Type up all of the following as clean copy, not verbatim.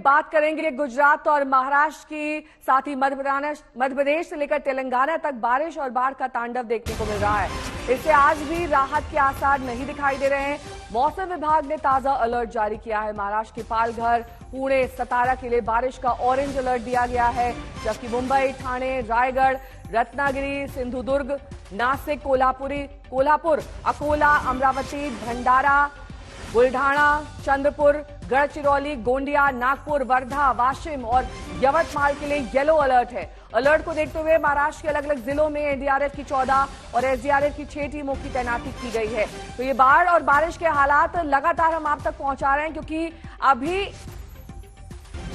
बात करेंगे गुजरात और महाराष्ट्र की, साथ ही मध्य प्रदेश से लेकर तेलंगाना तक बारिश और बाढ़ का तांडव देखने को मिल रहा है। इससे आज भी राहत के आसार नहीं दिखाई दे रहे हैं। मौसम विभाग ने ताजा अलर्ट जारी किया है। महाराष्ट्र के पालघर, पुणे, सतारा के लिए बारिश का ऑरेंज अलर्ट दिया गया है, जबकि मुंबई, ठाणे, रायगढ़, रत्नागिरी, सिंधुदुर्ग, नासिक, कोल्हापुर, अकोला, अमरावती, भंडारा, बुलढाणा, चंद्रपुर, गढ़चिरौली, गोंडिया, नागपुर, वर्धा, वाशिम और यवतमाल के लिए येलो अलर्ट है। अलर्ट को देखते हुए महाराष्ट्र के अलग अलग जिलों में एनडीआरएफ की 14 और एसडीआरएफ की 6 टीमों की तैनाती की गई है। तो ये बाढ़ और बारिश के हालात लगातार हम आप तक पहुंचा रहे हैं, क्योंकि अभी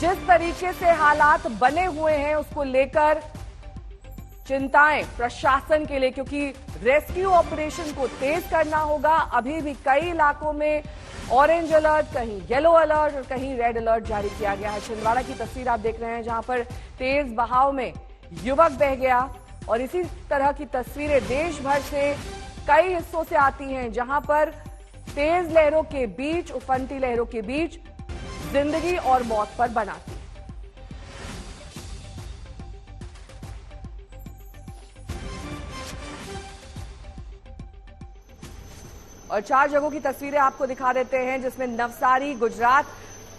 जिस तरीके से हालात बने हुए हैं उसको लेकर चिंताएं प्रशासन के लिए, क्योंकि रेस्क्यू ऑपरेशन को तेज करना होगा। अभी भी कई इलाकों में ऑरेंज अलर्ट, कहीं येलो अलर्ट और कहीं रेड अलर्ट जारी किया गया है। छिंदवाड़ा की तस्वीर आप देख रहे हैं, जहां पर तेज बहाव में युवक बह गया, और इसी तरह की तस्वीरें देश भर से कई हिस्सों से आती हैं, जहां पर तेज लहरों के बीच, उफनती लहरों के बीच जिंदगी और मौत पर बनाती। और 4 जगहों की तस्वीरें आपको दिखा देते हैं, जिसमें नवसारी गुजरात,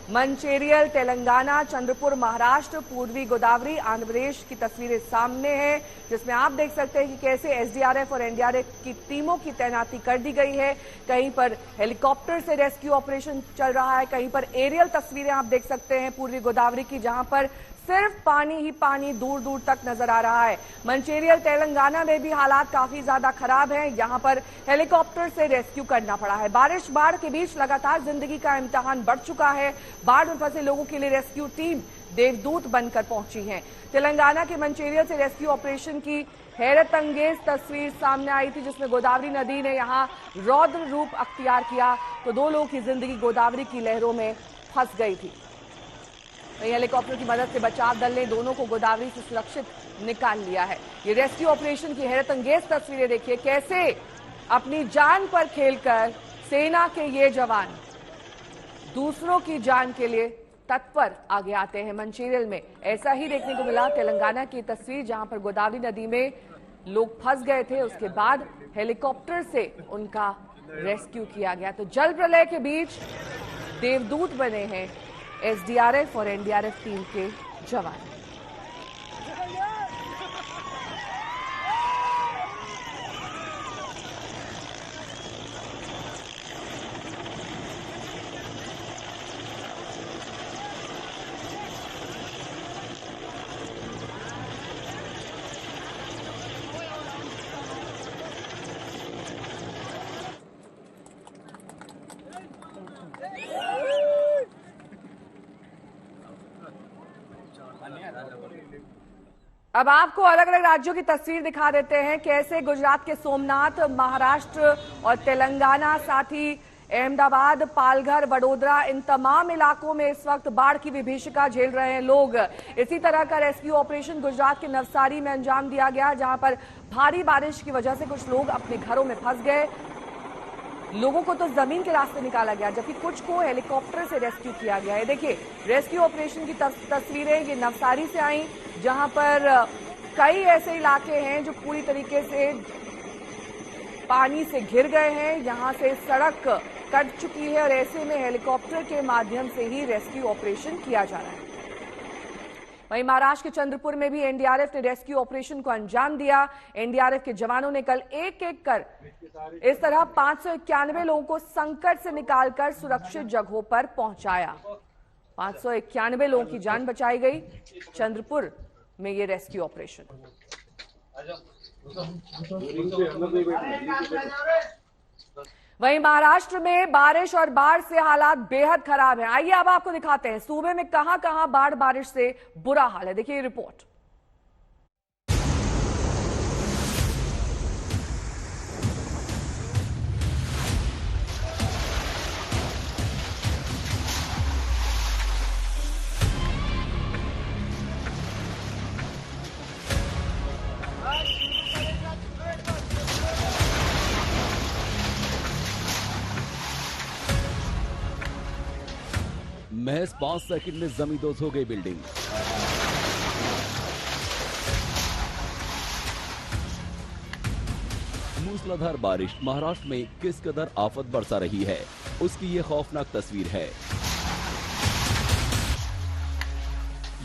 मंचेरियल तेलंगाना, चंद्रपुर महाराष्ट्र, पूर्वी गोदावरी आंध्र प्रदेश की तस्वीरें सामने हैं, जिसमें आप देख सकते हैं कि कैसे एसडीआरएफ और एनडीआरएफ की टीमों की तैनाती कर दी गई है। कहीं पर हेलीकॉप्टर से रेस्क्यू ऑपरेशन चल रहा है, कहीं पर एरियल तस्वीरें आप देख सकते हैं पूर्वी गोदावरी की, जहां पर सिर्फ पानी ही पानी दूर दूर तक नजर आ रहा है। मंचेरियल तेलंगाना में भी हालात काफी ज्यादा खराब हैं, यहां पर हेलीकॉप्टर से रेस्क्यू करना पड़ा है। बारिश बाढ़ के बीच लगातार जिंदगी का इम्तिहान बढ़ चुका है। बाढ़ में फंसे लोगों के लिए रेस्क्यू टीम देवदूत बनकर पहुंची है। तेलंगाना के मंचेरियल से रेस्क्यू ऑपरेशन की हैरत अंगेज तस्वीर सामने आई थी, जिसमें गोदावरी नदी ने यहां रौद्र रूप अख्तियार किया, तो 2 लोगों की जिंदगी गोदावरी की लहरों में फंस गई थी। हेलीकॉप्टर की मदद से बचाव दल ने दोनों को गोदावरी से सुरक्षित निकाल लिया है। ये रेस्क्यू ऑपरेशन की हैरत अंगेज तस्वीरें देखिए, कैसे अपनी जान पर खेलकर सेना के ये जवान दूसरों की जान के लिए तत्पर आगे आते हैं। मंचेरियल में ऐसा ही देखने को मिला। तेलंगाना की तस्वीर, जहां पर गोदावरी नदी में लोग फंस गए थे, उसके बाद हेलीकॉप्टर से उनका रेस्क्यू किया गया। तो जल प्रलय के बीच देवदूत बने हैं एसडीआरएफ और एनडीआरएफ टीम के जवान। अब आपको अलग अलग राज्यों की तस्वीर दिखा देते हैं, कैसे गुजरात के सोमनाथ, महाराष्ट्र और तेलंगाना, साथ ही अहमदाबाद, पालघर, वडोदरा, इन तमाम इलाकों में इस वक्त बाढ़ की विभीषिका झेल रहे हैं लोग। इसी तरह का रेस्क्यू ऑपरेशन गुजरात के नवसारी में अंजाम दिया गया, जहां पर भारी बारिश की वजह से कुछ लोग अपने घरों में फंस गए। लोगों को तो जमीन के रास्ते निकाला गया, जबकि कुछ को हेलीकॉप्टर से रेस्क्यू किया गया है। देखिए रेस्क्यू ऑपरेशन की तस्वीरें ये नवसारी से आई, जहां पर कई ऐसे इलाके हैं जो पूरी तरीके से पानी से घिर गए हैं, यहां से सड़क कट चुकी है और ऐसे में हेलीकॉप्टर के माध्यम से ही रेस्क्यू ऑपरेशन किया जा रहा है। वहीं महाराष्ट्र के चंद्रपुर में भी एनडीआरएफ ने रेस्क्यू ऑपरेशन को अंजाम दिया। एनडीआरएफ के जवानों ने कल एक एक कर इस तरह 591 लोगों को संकट से निकालकर सुरक्षित जगहों पर पहुंचाया। 591 लोगों की जान बचाई गई चंद्रपुर में ये रेस्क्यू ऑपरेशन। वहीं महाराष्ट्र में बारिश और बाढ़ से हालात बेहद खराब हैं। आइए अब आपको दिखाते हैं सूबे में कहां कहां बाढ़ बारिश से बुरा हाल है। देखिए ये रिपोर्ट। महज 5 सेकंड में जमींदोज हो गई बिल्डिंग। मूसलाधार बारिश महाराष्ट्र में किस कदर आफत बरसा रही है, उसकी ये खौफनाक तस्वीर है।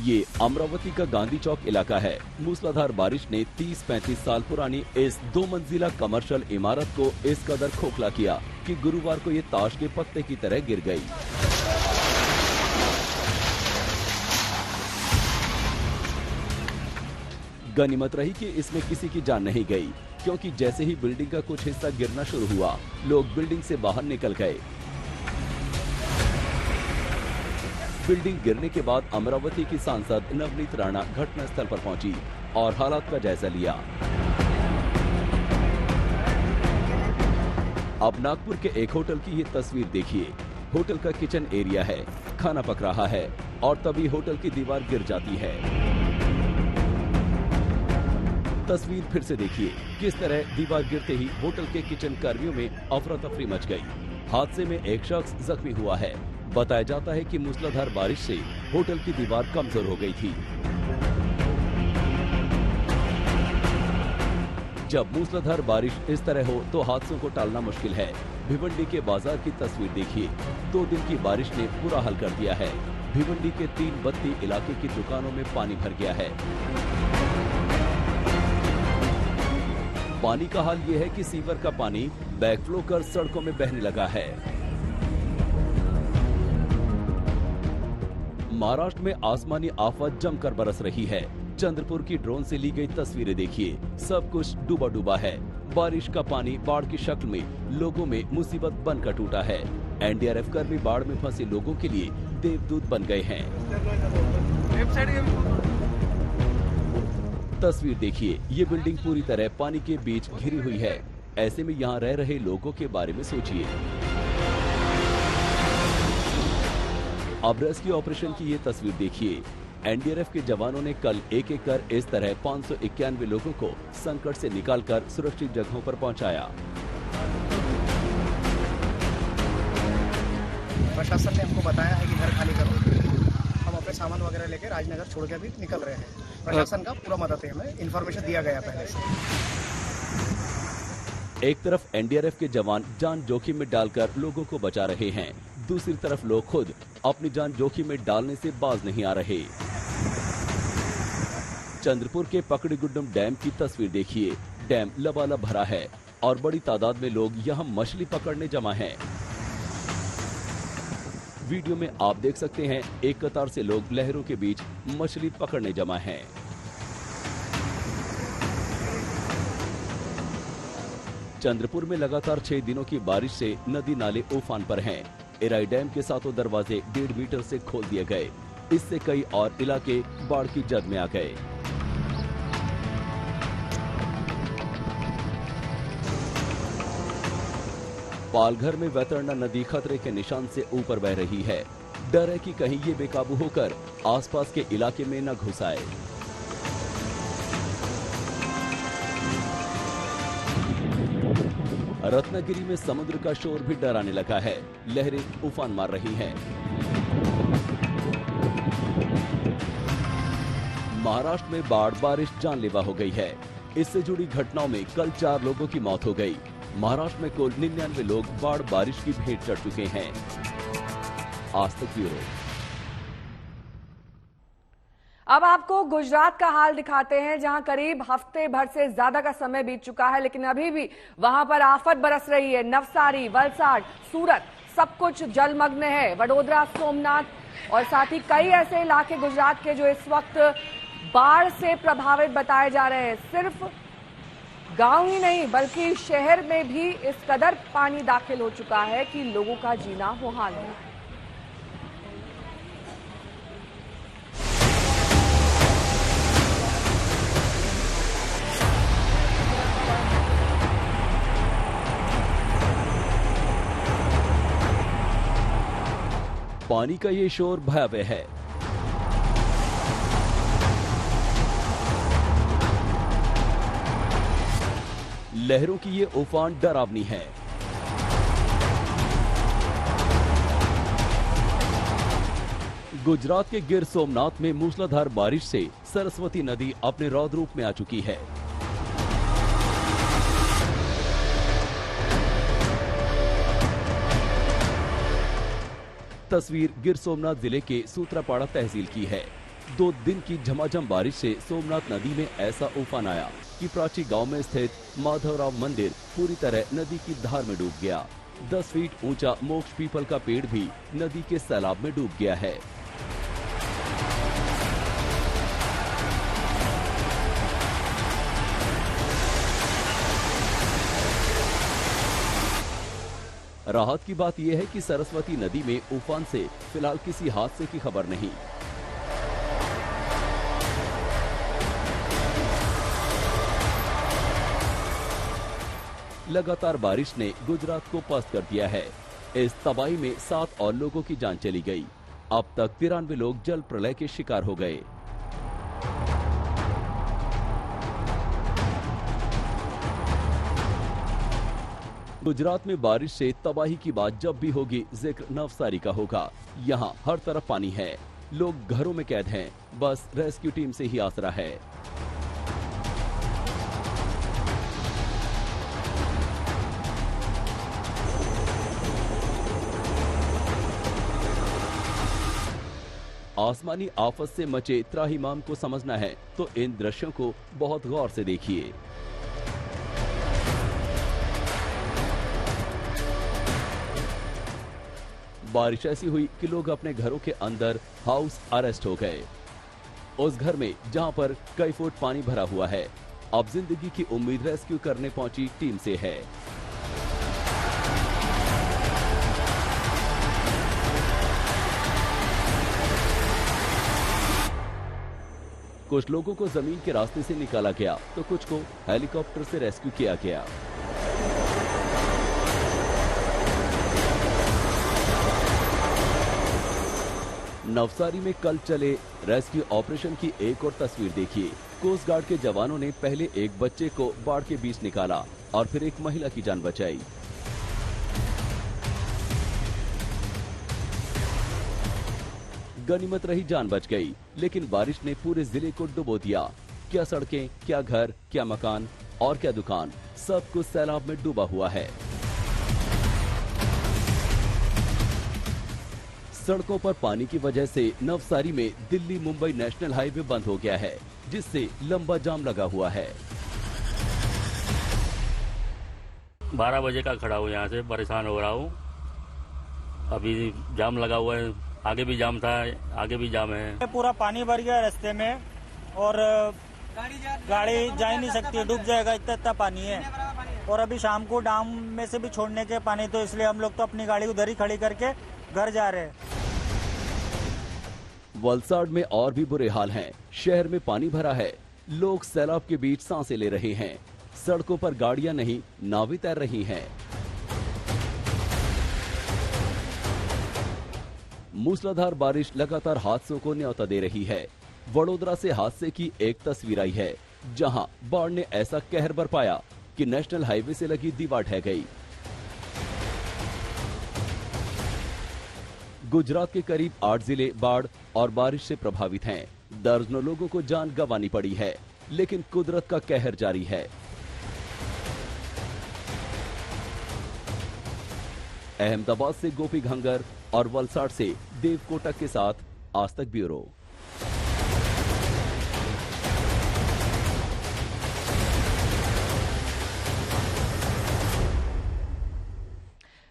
ये अमरावती का गांधी चौक इलाका है। मूसलाधार बारिश ने 30-35 साल पुरानी इस 2 मंजिला कमर्शियल इमारत को इस कदर खोखला किया कि गुरुवार को ये ताश के पत्ते की तरह गिर गई। गनीमत रही कि इसमें किसी की जान नहीं गई, क्योंकि जैसे ही बिल्डिंग का कुछ हिस्सा गिरना शुरू हुआ, लोग बिल्डिंग से बाहर निकल गए। बिल्डिंग गिरने के बाद अमरावती की सांसद नवनीत राणा घटनास्थल पर पहुंची और हालात का जायजा लिया। अब नागपुर के एक होटल की ये तस्वीर देखिए। होटल का किचन एरिया है, खाना पक रहा है और तभी होटल की दीवार गिर जाती है। तस्वीर फिर से देखिए, किस तरह दीवार गिरते ही होटल के किचन कर्मियों में अफरा तफरी मच गई। हादसे में एक शख्स जख्मी हुआ है। बताया जाता है कि मूसलाधार बारिश से होटल की दीवार कमजोर हो गई थी। जब मूसलाधार बारिश इस तरह हो तो हादसों को टालना मुश्किल है। भिवंडी के बाजार की तस्वीर देखिए। 2 दिन की बारिश ने बुरा हाल कर दिया है। भिवंडी के 3 बत्ती इलाके की दुकानों में पानी भर गया है। पानी का हाल ये है कि सीवर का पानी बैकफ्लो कर सड़कों में बहने लगा है। महाराष्ट्र में आसमानी आफत जमकर बरस रही है। चंद्रपुर की ड्रोन से ली गई तस्वीरें देखिए। सब कुछ डूबा डूबा है। बारिश का पानी बाढ़ की शक्ल में लोगों में मुसीबत बनकर टूटा है। एनडीआरएफ कर्मी बाढ़ में फंसे लोगों के लिए देवदूत बन गए हैं। तस्वीर देखिए, ये बिल्डिंग पूरी तरह पानी के बीच घिरी हुई है। ऐसे में यहाँ रह रहे लोगों के बारे में सोचिए। अब रेस्क्यू ऑपरेशन की ये तस्वीर देखिए। एनडीआरएफ के जवानों ने कल एक-एक कर इस तरह 591 लोगों को संकट से निकालकर सुरक्षित जगहों पर पहुंचाया। प्रशासन ने हमको बताया है कि घर खाली करो। हम अपने सामान वगैरह लेकर राजनगर छोड़ के अभी निकल रहे हैं। प्रशासन का पूरा मदद है, हमें इन्फॉर्मेशन दिया गया पहले से। एक तरफ एनडीआरएफ के जवान जान जोखिम में डालकर लोगों को बचा रहे हैं, दूसरी तरफ लोग खुद अपनी जान जोखिम में डालने से बाज नहीं आ रहे। चंद्रपुर के पकड़ीगुड्डम डैम की तस्वीर देखिए। डैम लबालब भरा है और बड़ी तादाद में लोग यहाँ मछली पकड़ने जमा हैं। वीडियो में आप देख सकते हैं, एक कतार से लोग लहरों के बीच मछली पकड़ने जमा हैं। चंद्रपुर में लगातार 6 दिनों की बारिश से नदी नाले उफान पर हैं। एराई डैम के 7 दरवाजे 1.5 मीटर से खोल दिए गए। इससे कई और इलाके बाढ़ की जद में आ गए। पालघर में वैतरणा नदी खतरे के निशान से ऊपर बह रही है। डर है कि कहीं ये बेकाबू होकर आसपास के इलाके में न घुस आए। रत्नागिरी में समुद्र का शोर भी डराने लगा है। लहरें उफान मार रही हैं। महाराष्ट्र में बाढ़ बारिश जानलेवा हो गई है। इससे जुड़ी घटनाओं में कल 4 लोगों की मौत हो गई। महाराष्ट्र में कुल 99 लोग बाढ़ बारिश की भेंट चढ़ चुके हैं। आज तक ब्यूरो। अब आपको गुजरात का हाल दिखाते हैं, जहां करीब हफ्ते भर से ज्यादा का समय बीत चुका है, लेकिन अभी भी वहां पर आफत बरस रही है। नवसारी, वलसाड, सूरत सब कुछ जलमग्न है। वडोदरा, सोमनाथ और साथ ही कई ऐसे इलाके गुजरात के जो इस वक्त बाढ़ से प्रभावित बताए जा रहे हैं। सिर्फ गांव ही नहीं बल्कि शहर में भी इस कदर पानी दाखिल हो चुका है कि लोगों का जीना मुहाल है। पानी का ये शोर भयावह है। लहरों की ये उफान डरावनी है। गुजरात के गिर सोमनाथ में मूसलाधार बारिश से सरस्वती नदी अपने रौद्र रूप में आ चुकी है। तस्वीर गिर सोमनाथ जिले के सूत्रापाड़ा तहसील की है। 2 दिन की झमाझम बारिश से सोमनाथ नदी में ऐसा उफान आया कि प्राची गांव में स्थित माधवराव मंदिर पूरी तरह नदी की धार में डूब गया। 10 फीट ऊंचा मोक्ष पीपल का पेड़ भी नदी के सैलाब में डूब गया है। राहत की बात यह है कि सरस्वती नदी में उफान से फिलहाल किसी हादसे की खबर नहीं। लगातार बारिश ने गुजरात को पस्त कर दिया है। इस तबाही में 7 और लोगों की जान चली गई। अब तक 93 लोग जल प्रलय के शिकार हो गए। गुजरात में बारिश से तबाही की बात जब भी होगी, जिक्र नवसारी का होगा। यहाँ हर तरफ पानी है, लोग घरों में कैद हैं, बस रेस्क्यू टीम से ही आसरा है। आसमानी आफत से मचे त्राहिमाम को समझना है तो इन दृश्यों को बहुत गौर से देखिए। बारिश ऐसी हुई कि लोग अपने घरों के अंदर हाउस अरेस्ट हो गए। उस घर में जहां पर कई फुट पानी भरा हुआ है, अब जिंदगी की उम्मीद रेस्क्यू करने पहुंची टीम से है। कुछ लोगों को जमीन के रास्ते से निकाला गया तो कुछ को हेलीकॉप्टर से रेस्क्यू किया गया। नवसारी में कल चले रेस्क्यू ऑपरेशन की एक और तस्वीर देखिए। कोस्ट गार्ड के जवानों ने पहले एक बच्चे को बाढ़ के बीच निकाला और फिर एक महिला की जान बचाई। गनीमत रही जान बच गई, लेकिन बारिश ने पूरे जिले को डुबो दिया। क्या सड़कें, क्या घर, क्या मकान और क्या दुकान, सब कुछ सैलाब में डूबा हुआ है। सड़कों पर पानी की वजह से नवसारी में दिल्ली मुंबई नेशनल हाईवे बंद हो गया है, जिससे लंबा जाम लगा हुआ है। 12 बजे का खड़ा हूँ, यहाँ से परेशान हो रहा हूँ। अभी जाम लगा हुआ है, आगे भी जाम था, आगे भी जाम है। पूरा पानी भर गया रास्ते में और गाड़ी जा ही नहीं सकती, डूब जाएगा, इतना पानी है। और अभी शाम को डैम में से भी छोड़ने के पानी, तो इसलिए हम लोग तो अपनी गाड़ी उधर ही खड़ी करके घर जा रहे हैं। वलसाड में और भी बुरे हाल हैं। शहर में पानी भरा है, लोग सैलाब के बीच सांसें ले रहे हैं। सड़कों पर गाड़ियां नहीं, नावें तैर रही हैं। मूसलाधार बारिश लगातार हादसों को न्योता दे रही है। वडोदरा से हादसे की एक तस्वीर आई है, जहां बाढ़ ने ऐसा कहर बरपाया कि नेशनल हाईवे से लगी दीवार ढह गई। गुजरात के करीब 8 जिले बाढ़ और बारिश से प्रभावित हैं। दर्जनों लोगों को जान गंवानी पड़ी है, लेकिन कुदरत का कहर जारी है। अहमदाबाद से गोपी घंगर और वलसाड से देव कोटक के साथ आज तक ब्यूरो।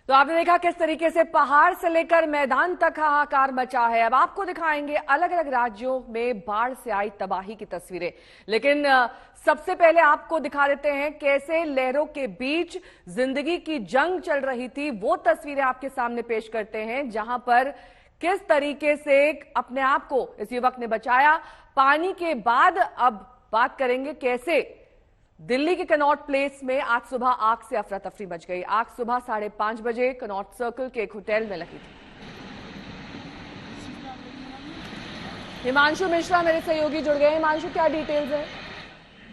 तो आपने देखा किस तरीके से पहाड़ से लेकर मैदान तक हाहाकार मचा है। अब आपको दिखाएंगे अलग अलग राज्यों में बाढ़ से आई तबाही की तस्वीरें, लेकिन सबसे पहले आपको दिखा देते हैं कैसे लहरों के बीच जिंदगी की जंग चल रही थी। वो तस्वीरें आपके सामने पेश करते हैं जहां पर किस तरीके से अपने आप को इस युवक ने बचाया पानी के बाद। अब बात करेंगे कैसे दिल्ली के कनॉट प्लेस में आज सुबह आग से अफरा तफरी मच गई। आग सुबह 5:30 बजे कनॉट सर्कल के एक होटल में लगी थी। हिमांशु मिश्रा मेरे सहयोगी जुड़ गए। हिमांशु, क्या डिटेल्स है?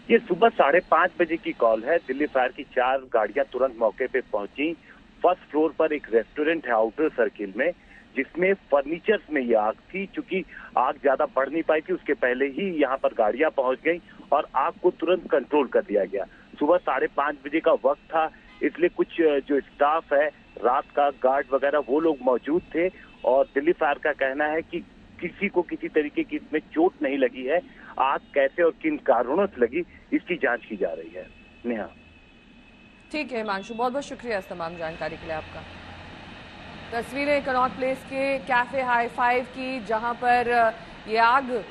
ये सुबह 5:30 बजे की कॉल है। दिल्ली फायर की 4 गाड़ियां तुरंत मौके पे पहुंची। फर्स्ट फ्लोर पर एक रेस्टोरेंट है आउटर सर्किल में, जिसमें फर्नीचर्स में ये आग थी। चूंकि आग ज्यादा बढ़ नहीं पाई थी, उसके पहले ही यहाँ पर गाड़ियां पहुंच गई और आग को तुरंत कंट्रोल कर दिया गया। सुबह 5:30 बजे का वक्त था, इसलिए कुछ जो स्टाफ है, रात का गार्ड वगैरह, वो लोग मौजूद थे और दिल्ली फायर का कहना है कि किसी को किसी तरीके की इसमें चोट नहीं लगी है। आग कैसे और किन कारणों से लगी, इसकी जांच की जा रही है। नेहा। ठीक है हिमांशु, बहुत बहुत शुक्रिया इस तमाम जानकारी के लिए आपका। तस्वीरें कनॉट प्लेस के कैफे हाई फाइव की, जहां पर ये आग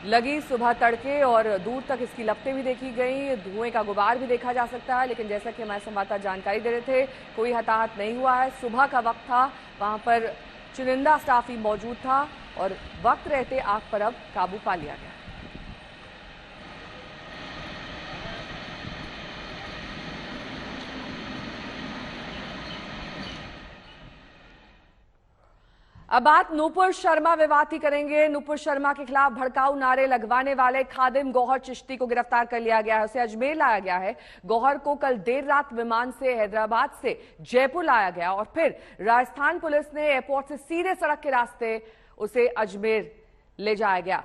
लगी सुबह तड़के और दूर तक इसकी लपटें भी देखी गई, धुएं का गुबार भी देखा जा सकता है। लेकिन जैसा कि हमारे संवाददाता जानकारी दे रहे थे, कोई हताहत नहीं हुआ है। सुबह का वक्त था, वहां पर चुनिंदा स्टाफ ही मौजूद था और वक्त रहते आग पर अब काबू पा लिया गया। अब बात नूपुर शर्मा विवाद की करेंगे। नूपुर शर्मा के खिलाफ भड़काऊ नारे लगवाने वाले खादिम गौहर चिश्ती को गिरफ्तार कर लिया गया है, उसे अजमेर लाया गया है। गौहर को कल देर रात विमान से हैदराबाद से जयपुर लाया गया और फिर राजस्थान पुलिस ने एयरपोर्ट से सीधे सड़क के रास्ते उसे अजमेर ले जाया गया।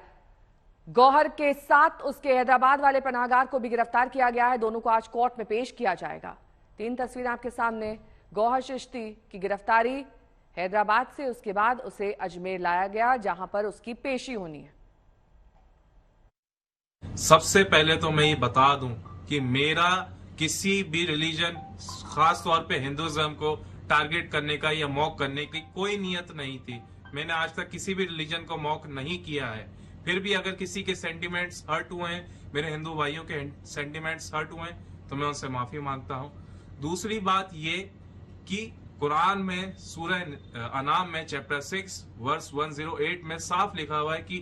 गौहर के साथ उसके हैदराबाद वाले पनाहगार को भी गिरफ्तार किया गया है। दोनों को आज कोर्ट में पेश किया जाएगा। 3 तस्वीरें आपके सामने। गौहर चिश्ती की गिरफ्तारी हैदराबाद से, उसके बाद उसे अजमेर लाया गया जहां पर उसकी पेशी होनी है। सबसे पहले तो मैं ये बता दूं कि मेरा किसी भी रिलीजन, खास तौर पे हिंदुइज्म को टारगेट करने का या मॉक करने की कोई नियत नहीं थी। मैंने आज तक किसी भी रिलीजन को मॉक नहीं किया है। फिर भी अगर किसी के सेंटिमेंट्स हर्ट हुए हैं, मेरे हिंदू भाइयों के सेंटिमेंट्स हर्ट हुए हैं, तो मैं उनसे माफी मांगता हूं। दूसरी बात ये कि कुरान में सूरह अनाम में चैप्टर 6 वर्स 108 में साफ लिखा हुआ है कि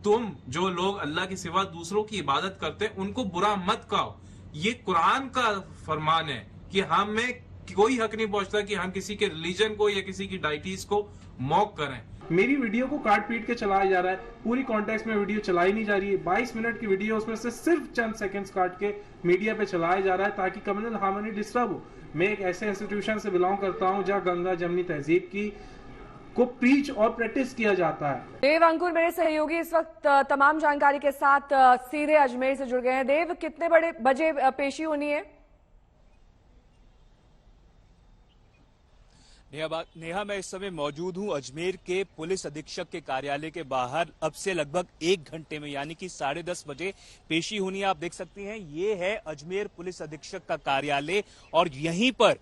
तुम जो लोग अल्लाह के सिवा दूसरों की इबादत करते हैं उनको बुरा मत कहो। ये कुरान का फरमान है कि हमें कोई हक नहीं पहुंचता कि हम किसी के रिलीजन को या किसी की डाइटीज को मॉक करें। मेरी वीडियो को काट पीट के चलाया जा रहा है, पूरी कॉन्टेक्स्ट में वीडियो चलाई नहीं जा रही है। 22 मिनट की वीडियो, उसमें से सिर्फ चंद सेकंड्स काट के मीडिया पे चलाया जा रहा है ताकि कम्युनल हार्मनी डिस्टर्ब हो। मैं एक ऐसे इंस्टीट्यूशन से बिलोंग करता हूं जहां गंगा जमनी तहजीब की को प्रीच और प्रैक्टिस किया जाता है। देव अंकुर मेरे सहयोगी इस वक्त तमाम जानकारी के साथ सीधे अजमेर से जुड़ गए हैं। देव, कितने बजे पेशी होनी है? नेहा, मैं इस समय मौजूद हूं अजमेर के पुलिस अधीक्षक के कार्यालय के बाहर। अब से लगभग 1 घंटे में यानी कि 10:30 बजे पेशी होनी है। आप देख सकती हैं ये है अजमेर पुलिस अधीक्षक का कार्यालय और यहीं पर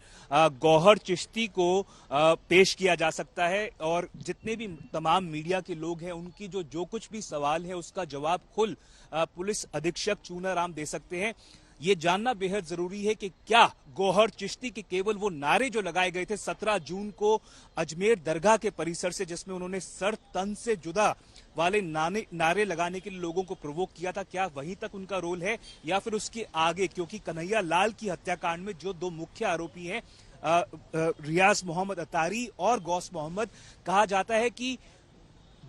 गौहर चिश्ती को पेश किया जा सकता है और जितने भी तमाम मीडिया के लोग हैं उनकी जो कुछ भी सवाल है उसका जवाब खुद पुलिस अधीक्षक चूनाराम दे सकते हैं। ये जानना बेहद जरूरी है कि क्या गौहर चिश्ती के केवल वो नारे जो लगाए गए थे 17 जून को अजमेर दरगाह के परिसर से, जिसमें उन्होंने सर तन से जुदा वाले नारे लगाने के लिए लोगों को प्रोवोक किया था, क्या वहीं तक उनका रोल है या फिर उसके आगे? क्योंकि कन्हैया लाल की हत्याकांड में जो 2 मुख्य आरोपी हैं रियाज मोहम्मद अतारी और गौस मोहम्मद, कहा जाता है कि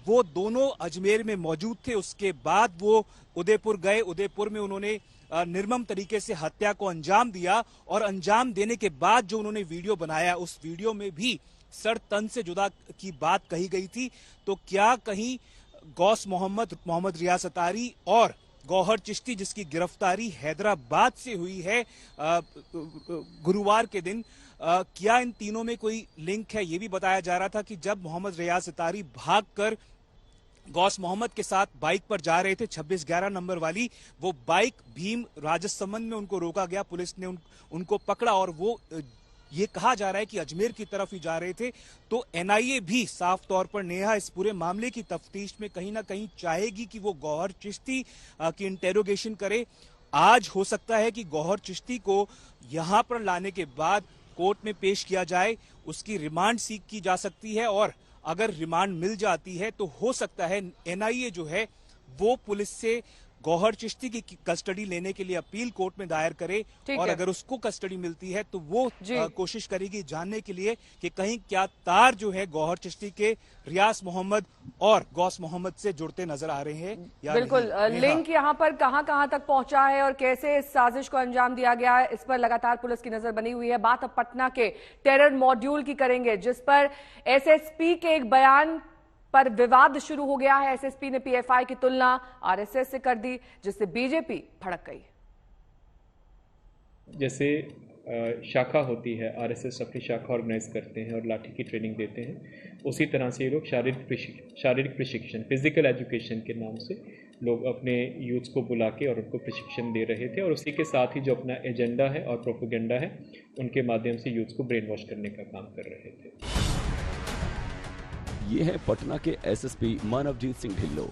वो दोनों अजमेर में मौजूद थे। उसके बाद वो उदयपुर गए, उदयपुर में उन्होंने निर्मम तरीके से हत्या को अंजाम दिया और अंजाम देने के बाद जो उन्होंने वीडियो बनाया उस वीडियो में भी सर तन से जुदा की बात कही गई थी। तो क्या कहीं गौस मोहम्मद रियाज अतारी और गौहर चिश्ती, जिसकी गिरफ्तारी हैदराबाद से हुई है गुरुवार के दिन, क्या इन तीनों में कोई लिंक है? ये भी बताया जा रहा था कि जब मोहम्मद रियाज अतारी भागकर गौस मोहम्मद के साथ बाइक पर जा रहे थे 2611 नंबर वाली, वो बाइक भीम राजसमंद में उनको रोका गया, पुलिस ने उनको पकड़ा और वो ये कहा जा रहा है कि अजमेर की तरफ ही जा रहे थे। तो एनआईए भी साफ तौर पर नेहा इस पूरे मामले की तफ्तीश में कहीं ना कहीं चाहेगी कि वो गौहर चिश्ती की इंटेरोगेशन करे। आज हो सकता है कि गौहर चिश्ती को यहां पर लाने के बाद कोर्ट में पेश किया जाए, उसकी रिमांड सीख की जा सकती है और अगर रिमांड मिल जाती है तो हो सकता है एनआईए जो है वो पुलिस से गौहर चिश्ती की कस्टडी लेने के लिए अपील कोर्ट में दायर करे और अगर उसको कस्टडी मिलती है तो वो कोशिश करेगी जानने के लिए कि कहीं क्या तार जो है गौहर चिश्ती के रियाज मोहम्मद और गौस मोहम्मद से जुड़ते नजर आ रहे हैं या बिल्कुल लिंक यहाँ पर कहां तक पहुंचा है और कैसे इस साजिश को अंजाम दिया गया है, इस पर लगातार पुलिस की नजर बनी हुई है। बात अब पटना के टेरर मॉड्यूल की करेंगे, जिस पर एसएसपी के एक बयान पर विवाद शुरू हो गया है। एसएसपी ने पीएफआई की तुलना आरएसएस से कर दी, जिससे बीजेपी भड़क गई। जैसे शाखा होती है, आरएसएस अपनी शाखा ऑर्गेनाइज करते हैं और लाठी की ट्रेनिंग देते हैं, उसी तरह से ये लोग शारीरिक प्रशिक्षण फिजिकल एजुकेशन के नाम से लोग अपने यूथ्स को बुला के और उनको प्रशिक्षण दे रहे थे और उसी के साथ ही जो अपना एजेंडा है और प्रोपेगेंडा है उनके माध्यम से यूथ्स को ब्रेन वॉश करने का काम कर रहे थे। ये है पटना के एसएसपी मानवजीत सिंह ढिल्लो।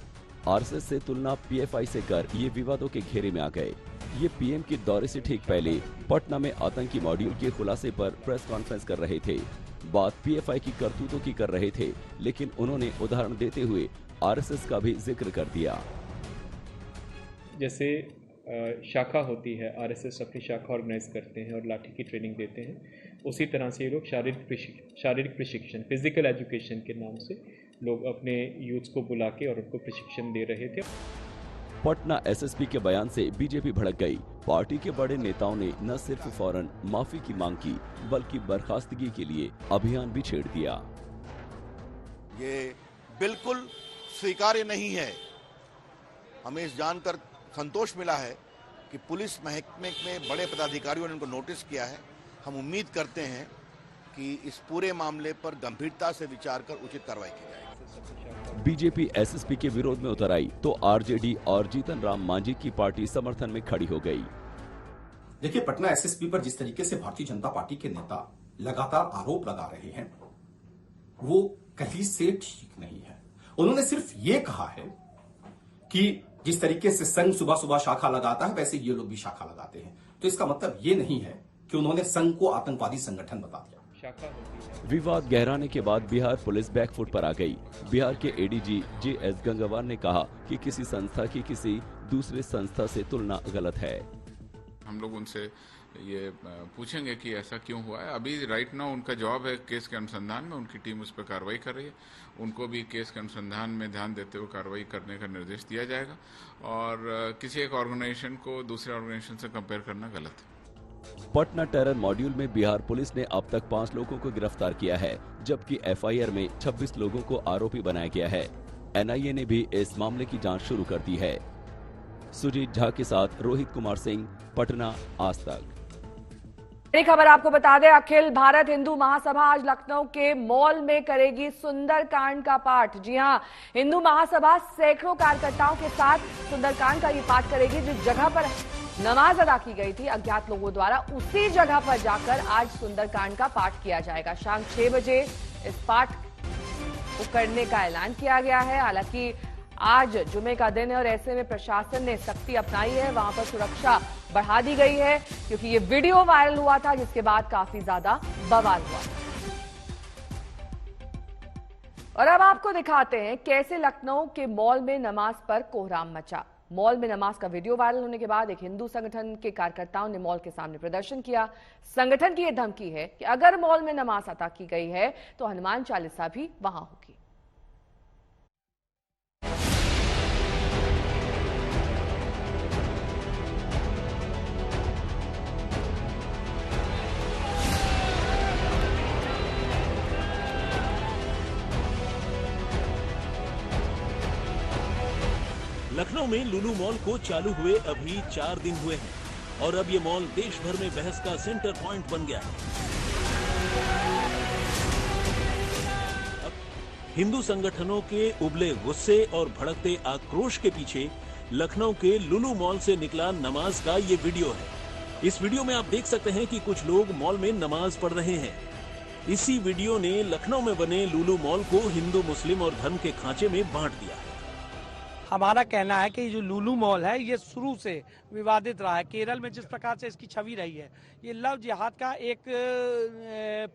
आरएसएस से तुलना पीएफआई से कर ये विवादों के घेरे में आ गए। ये पीएम के दौरे से ठीक पहले पटना में आतंकी मॉड्यूल के खुलासे पर प्रेस कॉन्फ्रेंस कर रहे थे। बात पीएफआई की करतूतों की कर रहे थे, लेकिन उन्होंने उदाहरण देते हुए आरएसएस का भी जिक्र कर दिया। जैसे शाखा होती है, आरएसएस अपनी शाखा ऑर्गेनाइज करते हैं और लाठी की ट्रेनिंग देते हैं, उसी तरह से ये लोग शारीरिक प्रशिक्षण फिजिकल एजुकेशन के नाम से लोग अपने यूथ्स को बुला के और उनको प्रशिक्षण दे रहे थे। पटना एसएसपी के बयान से बीजेपी भड़क गई। पार्टी के बड़े नेताओं ने न सिर्फ फौरन माफी की मांग की, बल्कि बर्खास्तगी के लिए अभियान भी छेड़ दिया। ये बिल्कुल स्वीकार्य नहीं है। हमें इस जानकर संतोष मिला है कि पुलिस महकमे में बड़े पदाधिकारियों ने उनको नोटिस किया है। हम उम्मीद करते हैं कि इस पूरे मामले पर गंभीरता से विचार कर उचित कार्रवाई की जाएगी। बीजेपी एसएसपी के विरोध में उतर आई तो आरजेडी और जीतन राम मांझी की पार्टी समर्थन में खड़ी हो गई। देखिए, पटना एसएसपी पर जिस तरीके से भारतीय जनता पार्टी के नेता लगातार आरोप लगा रहे हैं, वो कहीं से ठीक नहीं है। उन्होंने सिर्फ ये कहा है कि जिस तरीके से संघ सुबह सुबह शाखा लगाता है, वैसे ये लोग भी शाखा लगाते हैं। तो इसका मतलब ये नहीं है कि उन्होंने संघ को आतंकवादी संगठन बता दिया। विवाद गहराने के बाद बिहार पुलिस बैकफुट पर आ गई। बिहार के एडीजी जेएस गंगवार ने कहा कि किसी संस्था की किसी दूसरे संस्था से तुलना गलत है। हम लोग उनसे ये पूछेंगे कि ऐसा क्यों हुआ है। अभी राइट नाउ उनका जॉब है केस के अनुसंधान में, उनकी टीम उस पर कार्रवाई कर रही है। उनको भी केस के अनुसंधान में ध्यान देते हुए कार्रवाई करने का निर्देश दिया जाएगा और किसी एक ऑर्गेनाइजेशन को दूसरे ऑर्गेनाइजेशन से कंपेयर करना गलत है। पटना टेरर मॉड्यूल में बिहार पुलिस ने अब तक 5 लोगों को गिरफ्तार किया है, जबकि एफआईआर में 26 लोगों को आरोपी बनाया गया है। एनआईए ने भी इस मामले की जांच शुरू कर दी है। सुजीत झा के साथ रोहित कुमार सिंह, पटना, आज तक। बड़ी खबर आपको बता दें, अखिल भारत हिंदू महासभा आज लखनऊ के मॉल में करेगी सुंदरकांड का पाठ। जी हां, हिंदू महासभा सैकड़ों कार्यकर्ताओं के साथ सुंदरकांड का ये पाठ करेगी। जिस जगह पर नमाज अदा की गई थी अज्ञात लोगों द्वारा, उसी जगह पर जाकर आज सुंदरकांड का पाठ किया जाएगा। शाम 6 बजे इस पाठ को करने का ऐलान किया गया है। हालांकि आज जुमे का दिन है और ऐसे में प्रशासन ने सख्ती अपनाई है। वहां पर सुरक्षा बढ़ा दी गई है क्योंकि ये वीडियो वायरल हुआ था, जिसके बाद काफी ज्यादा बवाल हुआ। और अब आपको दिखाते हैं कैसे लखनऊ के मॉल में नमाज पर कोहराम मचा। मॉल में नमाज का वीडियो वायरल होने के बाद एक हिंदू संगठन के कार्यकर्ताओं ने मॉल के सामने प्रदर्शन किया। संगठन की यह धमकी है कि अगर मॉल में नमाज अदा की गई है तो हनुमान चालीसा भी वहां होगी। लखनऊ में लुलु मॉल को चालू हुए अभी 4 दिन हुए हैं और अब ये मॉल देश भर में बहस का सेंटर पॉइंट बन गया है। हिंदू संगठनों के उबले गुस्से और भड़कते आक्रोश के पीछे लखनऊ के लुलु मॉल से निकला नमाज का ये वीडियो है। इस वीडियो में आप देख सकते हैं कि कुछ लोग मॉल में नमाज पढ़ रहे हैं। इसी वीडियो ने लखनऊ में बने लुलु मॉल को हिंदू, मुस्लिम और धर्म के खांचे में बांट दिया है। हमारा कहना है कि ये जो लुलु मॉल है ये शुरू से विवादित रहा है। केरल में जिस प्रकार से इसकी छवि रही है, ये लव जिहाद का एक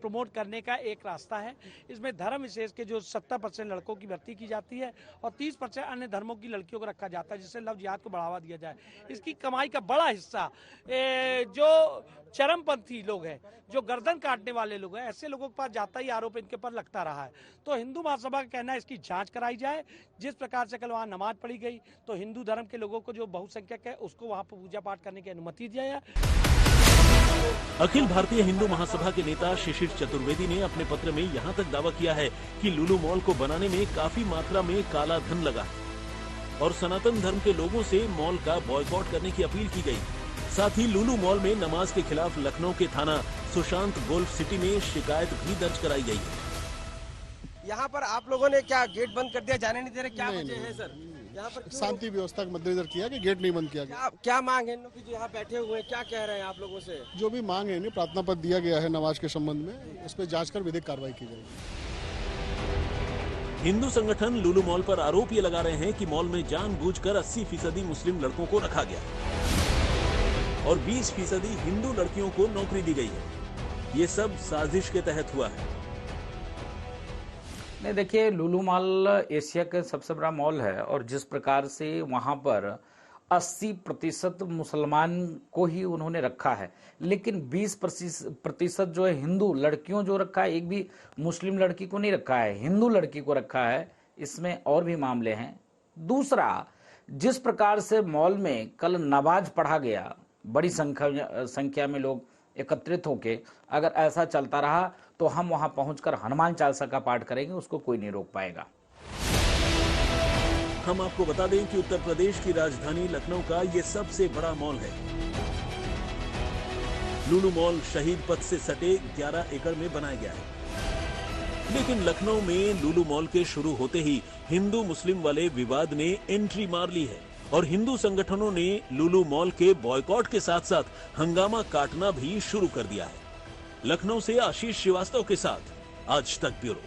प्रमोट करने का एक रास्ता है। इसमें धर्म विशेष के जो 70% लड़कों की भर्ती की जाती है और 30% अन्य धर्मों की लड़कियों को रखा जाता है, जिससे लव जिहाद को बढ़ावा दिया जाए। इसकी कमाई का बड़ा हिस्सा जो चरमपंथी लोग हैं, जो गर्दन काटने वाले लोग हैं, ऐसे लोगों के पास जाता ही आरोप इनके पर लगता रहा है। तो हिंदू महासभा का कहना है इसकी जांच कराई जाए। जिस प्रकार से कल वहाँ नमाज पढ़ी गई तो हिंदू धर्म के लोगों को जो बहुसंख्यक है उसको वहाँ पर पूजा पाठ करने की अनुमति दिया जाए। अखिल भारतीय हिंदू महासभा के नेता शिशिर चतुर्वेदी ने अपने पत्र में यहां तक दावा किया है कि लुलु मॉल को बनाने में काफी मात्रा में काला धन लगा और सनातन धर्म के लोगों से मॉल का बॉयकॉट करने की अपील की गई। साथ ही लुलु मॉल में नमाज के खिलाफ लखनऊ के थाना सुशांत गोल्फ सिटी में शिकायत भी दर्ज कराई गई है। यहाँ पर आप लोगों ने क्या गेट बंद कर दिया, जाने नहीं दे रहे, क्या वजह है सर? यहाँ पर शांति व्यवस्था का मद्देनजर किया कि गेट नहीं बंद किया गया। क्या मांग है इन लोग की जो यहाँ बैठे हुए हैं, क्या कह रहे हैं आप लोगों से? जो भी मांग है इन्हें प्रार्थना पत्र दिया गया है नमाज के संबंध में, उस पर जांच कर विधिक कार्रवाई की जाएगी। हिंदू संगठन लुलु मॉल पर आरोप ये लगा रहे हैं कि मॉल में जानबूझकर 80% मुस्लिम लड़कों को रखा गया और 20% हिंदू लड़कियों को नौकरी दी गई है। ये सब साजिश के तहत हुआ है। नहीं, देखिए, लुलु मॉल एशिया का सबसे बड़ा मॉल है और जिस प्रकार से वहां पर 80% मुसलमान को ही उन्होंने रखा है, लेकिन 20% जो है हिंदू लड़कियों जो रखा है, एक भी मुस्लिम लड़की को नहीं रखा है, हिंदू लड़की को रखा है। इसमें और भी मामले हैं। दूसरा, जिस प्रकार से मॉल में कल नमाज पढ़ा गया, बड़ी संख्या में लोग एकत्रित होके, अगर ऐसा चलता रहा तो हम वहां पहुंचकर हनुमान चालीसा का पाठ करेंगे, उसको कोई नहीं रोक पाएगा। हम आपको बता दें कि उत्तर प्रदेश की राजधानी लखनऊ का ये सबसे बड़ा मॉल है। लुलु मॉल शहीद पथ से सटे 11 एकड़ में बनाया गया है, लेकिन लखनऊ में लुलु मॉल के शुरू होते ही हिंदू मुस्लिम वाले विवाद ने एंट्री मार ली है और हिंदू संगठनों ने लुलु मॉल के बॉयकॉट के साथ साथ हंगामा काटना भी शुरू कर दिया है। लखनऊ से आशीष श्रीवास्तव के साथ आज तक ब्यूरो।